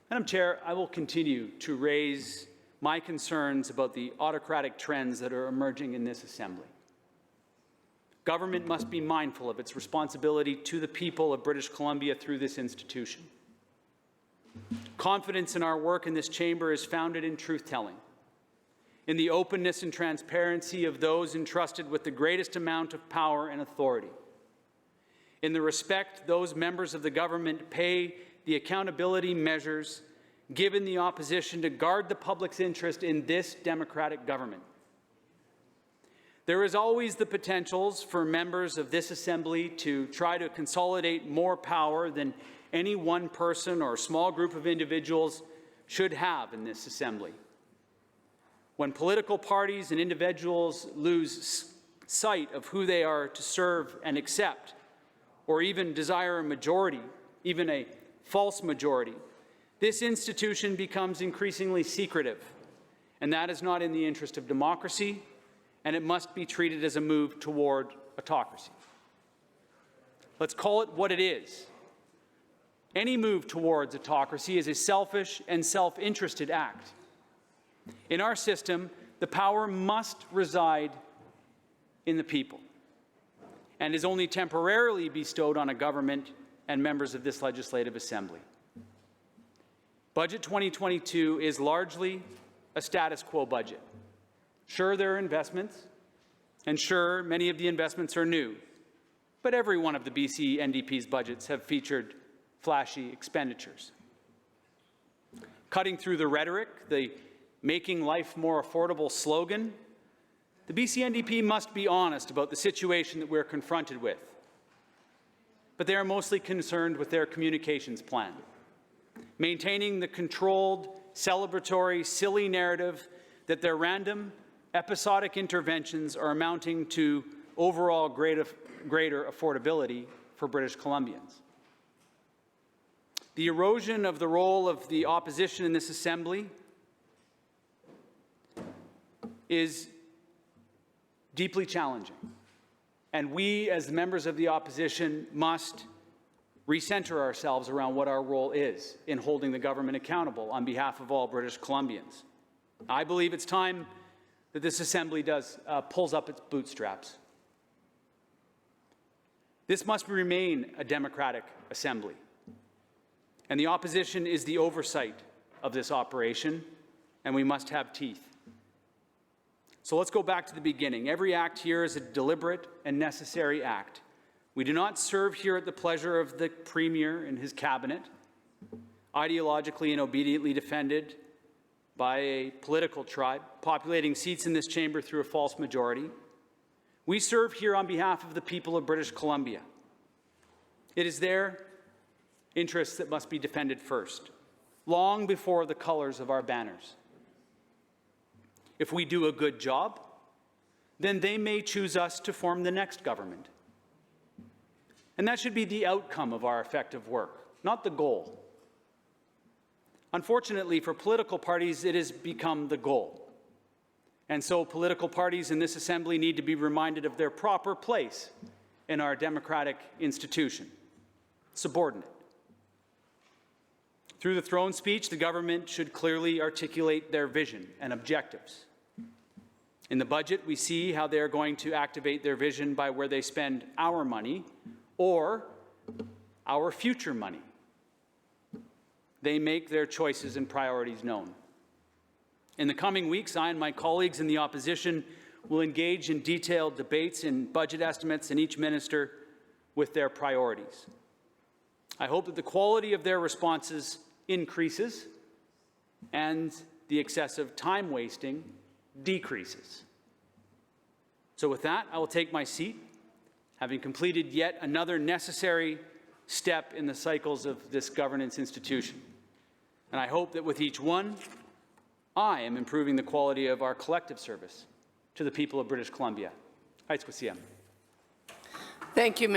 Madam Chair, I will continue to raise my concerns about the autocratic trends that are emerging in this Assembly. Government must be mindful of its responsibility to the people of British Columbia through this institution. Confidence in our work in this chamber is founded in truth-telling, in the openness and transparency of those entrusted with the greatest amount of power and authority, in the respect those members of the government pay the accountability measures given the opposition to guard the public's interest in this democratic government. There is always the potentials for members of this Assembly to try to consolidate more power than any one person or small group of individuals should have in this Assembly. When political parties and individuals lose sight of who they are to serve and accept, or even desire a majority, even a false majority, this institution becomes increasingly secretive, and that is not in the interest of democracy, and it must be treated as a move toward autocracy. Let's call it what it is. Any move towards autocracy is a selfish and self-interested act. In our system, the power must reside in the people and is only temporarily bestowed on a government and members of this Legislative Assembly. Budget 2022 is largely a status quo budget. Sure, there are investments, and sure, many of the investments are new, but every one of the BC NDP's budgets have featured flashy expenditures. Cutting through the rhetoric, the making life more affordable slogan, the BC NDP must be honest about the situation that we're confronted with. But they are mostly concerned with their communications plan, maintaining the controlled, celebratory, silly narrative that their random, episodic interventions are amounting to overall greater affordability for British Columbians. The erosion of the role of the opposition in this Assembly is deeply challenging, and we, as members of the opposition, must recenter ourselves around what our role is in holding the government accountable on behalf of all British Columbians. I believe it's time that this Assembly pulls up its bootstraps. This must remain a democratic Assembly, and the opposition is the oversight of this operation, and we must have teeth. So let's go back to the beginning. Every act here is a deliberate and necessary act. We do not serve here at the pleasure of the Premier and his cabinet, ideologically and obediently defended by a political tribe, populating seats in this chamber through a false majority. We serve here on behalf of the people of British Columbia. It is their interests that must be defended first, long before the colors of our banners. If we do a good job, then they may choose us to form the next government. And that should be the outcome of our effective work, not the goal. Unfortunately, for political parties, it has become the goal. And so political parties in this Assembly need to be reminded of their proper place in our democratic institution, subordinate. Through the throne speech, the government should clearly articulate their vision and objectives. In the budget, we see how they are going to activate their vision by where they spend our money or our future money. They make their choices and priorities known. In the coming weeks, I and my colleagues in the opposition will engage in detailed debates and budget estimates in each minister with their priorities. I hope that the quality of their responses increases and the excessive time wasting decreases. So with that, I will take my seat, having completed yet another necessary step in the cycles of this governance institution. And I hope that with each one, I am improving the quality of our collective service to the people of British Columbia. Thank you.